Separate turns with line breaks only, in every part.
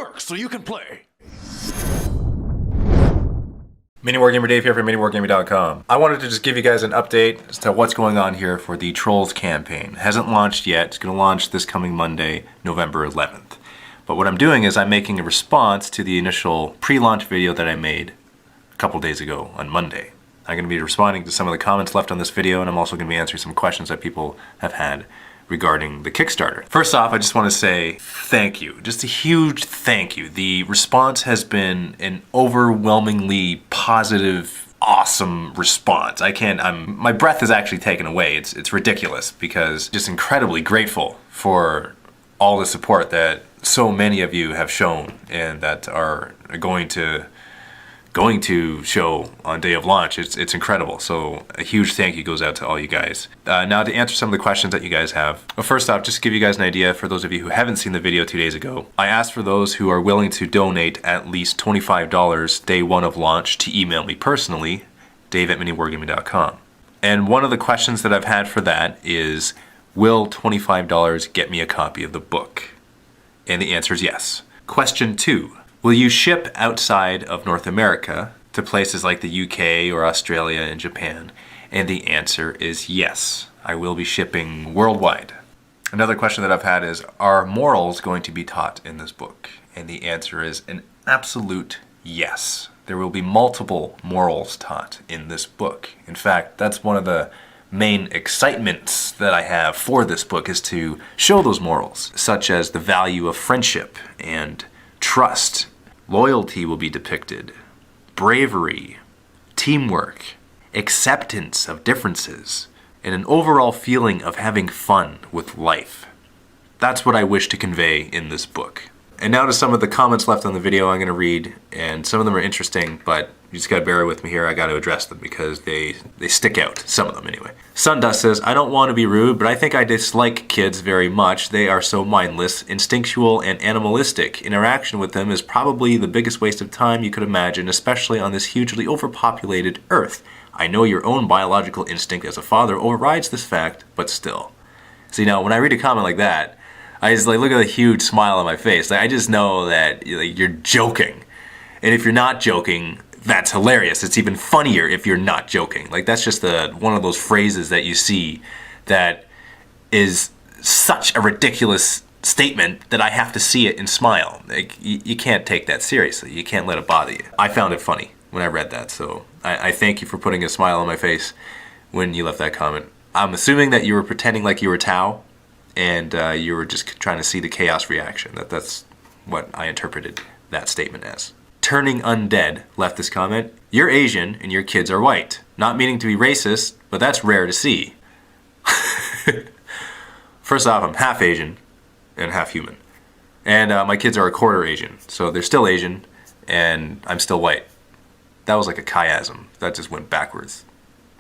perks so you can play.
MiniWarGamer Dave here from MiniWarGaming.com. I wanted to just give you guys an update as to what's going on here for the Troooolls campaign. It hasn't launched yet. It's going to launch this coming Monday, November 11th. But what I'm doing is I'm making a response to the initial pre-launch video that I made a couple days ago on Monday. I'm going to be responding to some of the comments left on this video, and I'm also going to be answering some questions that people have had regarding the Kickstarter. First off, I just want to say thank you. Just a huge thank you. The response has been an overwhelmingly positive, awesome response. My breath is actually taken away. It's ridiculous because just incredibly grateful for all the support that so many of you have shown and that are going to show on day of launch. It's incredible. So a huge thank you goes out to all you guys. Now to answer some of the questions that you guys have. Well, first off, just to give you guys an idea, for those of you who haven't seen the video 2 days ago, I asked for those who are willing to donate at least $25 day one of launch to email me personally, dave@miniwargaming.com. And one of the questions that I've had for that is, will $25 get me a copy of the book? And the answer is yes. Question 2. Will you ship outside of North America to places like the UK or Australia and Japan? And the answer is yes. I will be shipping worldwide. Another question that I've had is, are morals going to be taught in this book? And the answer is an absolute yes. There will be multiple morals taught in this book. In fact, that's one of the main excitements that I have for this book, is to show those morals, such as the value of friendship and trust. Loyalty will be depicted, bravery, teamwork, acceptance of differences, and an overall feeling of having fun with life. That's what I wish to convey in this book. And now to some of the comments left on the video I'm going to read, and some of them are interesting, but you just got to bear with me here. I got to address them because they stick out, some of them anyway. Sunda says, I don't want to be rude, but I think I dislike kids very much. They are so mindless, instinctual, and animalistic. Interaction with them is probably the biggest waste of time you could imagine, especially on this hugely overpopulated Earth. I know your own biological instinct as a father overrides this fact, but still. See, now when I read a comment like that, I just look at the huge smile on my face. I just know that you're joking. And if you're not joking, that's hilarious. It's even funnier if you're not joking. That's just one of those phrases that you see that is such a ridiculous statement that I have to see it and smile. You can't take that seriously. You can't let it bother you. I found it funny when I read that, so I thank you for putting a smile on my face when you left that comment. I'm assuming that you were pretending like you were Tao, and you were just trying to see the chaos reaction. That's what I interpreted that statement as. Turning Undead left this comment, you're Asian and your kids are white. Not meaning to be racist, but that's rare to see. First off, I'm half Asian and half human. And my kids are a quarter Asian, so they're still Asian and I'm still white. That was like a chiasm. That just went backwards.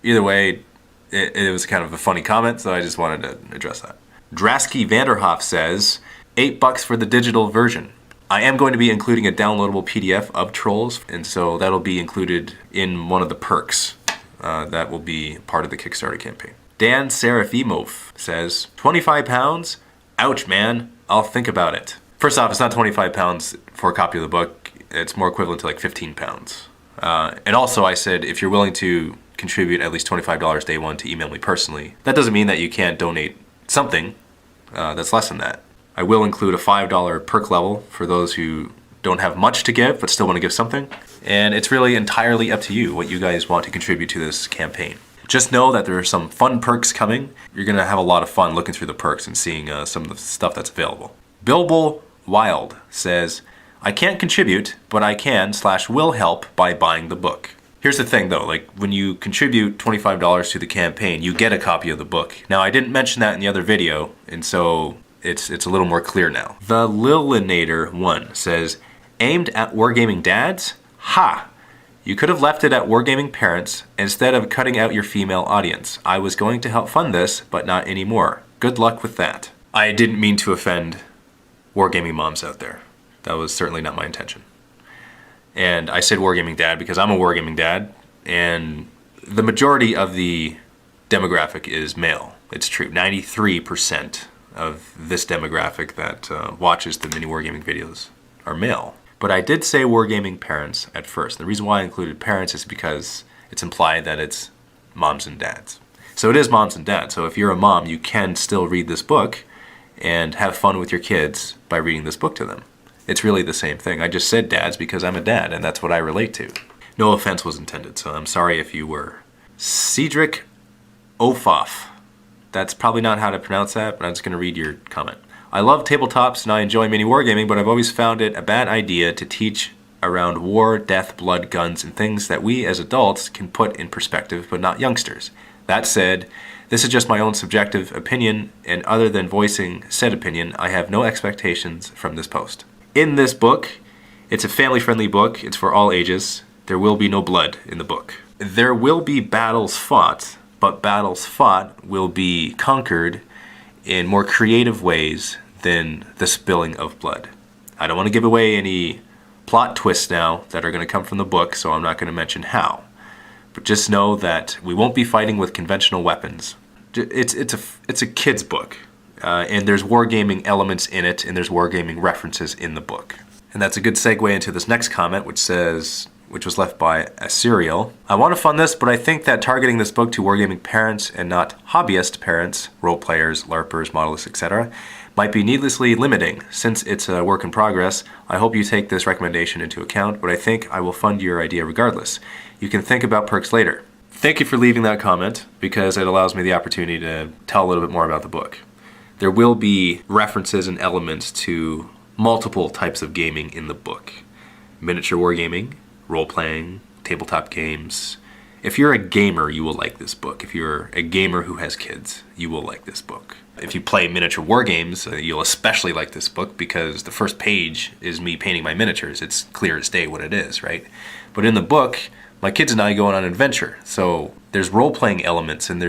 Either way, it was kind of a funny comment, so I just wanted to address that. Drasky Vanderhoff says, $8 for the digital version. I am going to be including a downloadable PDF of Troooolls, and so that'll be included in one of the perks that will be part of the Kickstarter campaign. Dan Serafimov says, £25? Ouch, man. I'll think about it. First off, it's not £25 for a copy of the book. It's more equivalent to like £15. And also I said, if you're willing to contribute at least $25 day one to email me personally, that doesn't mean that you can't donate something that's less than that. I will include a $5 perk level for those who don't have much to give but still want to give something. And it's really entirely up to you what you guys want to contribute to this campaign. Just know that there are some fun perks coming. You're going to have a lot of fun looking through the perks and seeing some of the stuff that's available. Bilbo Wild says, I can't contribute, but I can/will help by buying the book. Here's the thing though, when you contribute $25 to the campaign, you get a copy of the book. Now I didn't mention that in the other video, and so it's a little more clear now. The Lilinator 1 says, aimed at Wargaming dads? Ha! You could have left it at Wargaming Parents instead of cutting out your female audience. I was going to help fund this, but not anymore. Good luck with that. I didn't mean to offend Wargaming moms out there. That was certainly not my intention. And I said Wargaming dad because I'm a Wargaming dad, and the majority of the demographic is male. It's true. 93% of this demographic that watches the MiniWarGaming videos are male. But I did say Wargaming Parents at first. The reason why I included parents is because it's implied that it's moms and dads. So it is moms and dads. So if you're a mom, you can still read this book and have fun with your kids by reading this book to them. It's really the same thing. I just said dads because I'm a dad, and that's what I relate to. No offense was intended, so I'm sorry if you were. Cedric Ofoff. That's probably not how to pronounce that, but I'm just going to read your comment. I love tabletops and I enjoy mini-wargaming, but I've always found it a bad idea to teach around war, death, blood, guns, and things that we as adults can put in perspective, but not youngsters. That said, this is just my own subjective opinion, and other than voicing said opinion, I have no expectations from this post. In this book, it's a family-friendly book. It's for all ages. There will be no blood in the book. There will be battles fought, but battles fought will be conquered in more creative ways than the spilling of blood. I don't want to give away any plot twists now that are going to come from the book, so I'm not going to mention how. But just know that we won't be fighting with conventional weapons. It's a kid's book, and there's wargaming elements in it, and there's wargaming references in the book. And that's a good segue into this next comment, which was left by a serial. I want to fund this, but I think that targeting this book to wargaming parents and not hobbyist parents, role players, LARPers, modelists, etc., might be needlessly limiting. Since it's a work in progress, I hope you take this recommendation into account, but I think I will fund your idea regardless. You can think about perks later. Thank you for leaving that comment, because it allows me the opportunity to tell a little bit more about the book. There will be references and elements to multiple types of gaming in the book. Miniature wargaming, role-playing, tabletop games. If you're a gamer, you will like this book. If you're a gamer who has kids, you will like this book. If you play miniature war games, you'll especially like this book because the first page is me painting my miniatures. It's clear as day what it is, right? But in the book, my kids and I go on an adventure. So there's role-playing elements, and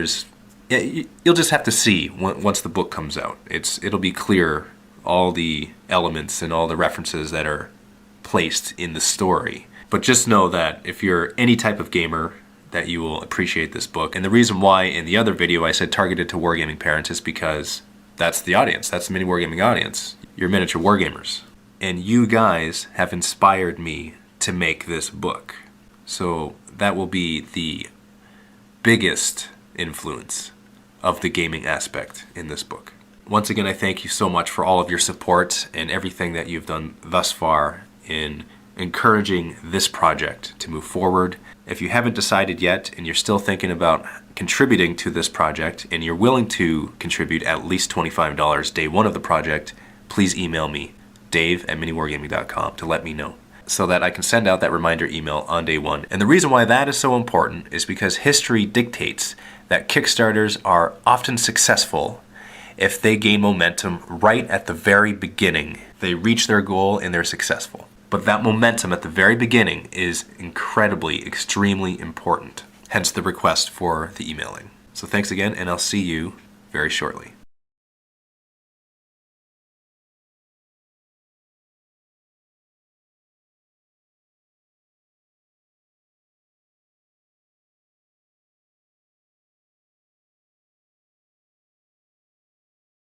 you'll just have to see once the book comes out. It'll be clear all the elements and all the references that are placed in the story. But just know that if you're any type of gamer, that you will appreciate this book. And the reason why in the other video I said targeted to wargaming parents is because that's the audience. That's the mini-wargaming audience. You're miniature wargamers. And you guys have inspired me to make this book. So that will be the biggest influence of the gaming aspect in this book. Once again, I thank you so much for all of your support and everything that you've done thus far in encouraging this project to move forward. If you haven't decided yet and you're still thinking about contributing to this project and you're willing to contribute at least $25 day one of the project, please email me, dave@miniwargaming.com, to let me know so that I can send out that reminder email on day one. And the reason why that is so important is because history dictates that Kickstarters are often successful if they gain momentum right at the very beginning. They reach their goal and they're successful. But that momentum at the very beginning is incredibly, extremely important. Hence the request for the emailing. So thanks again, and I'll see you very shortly.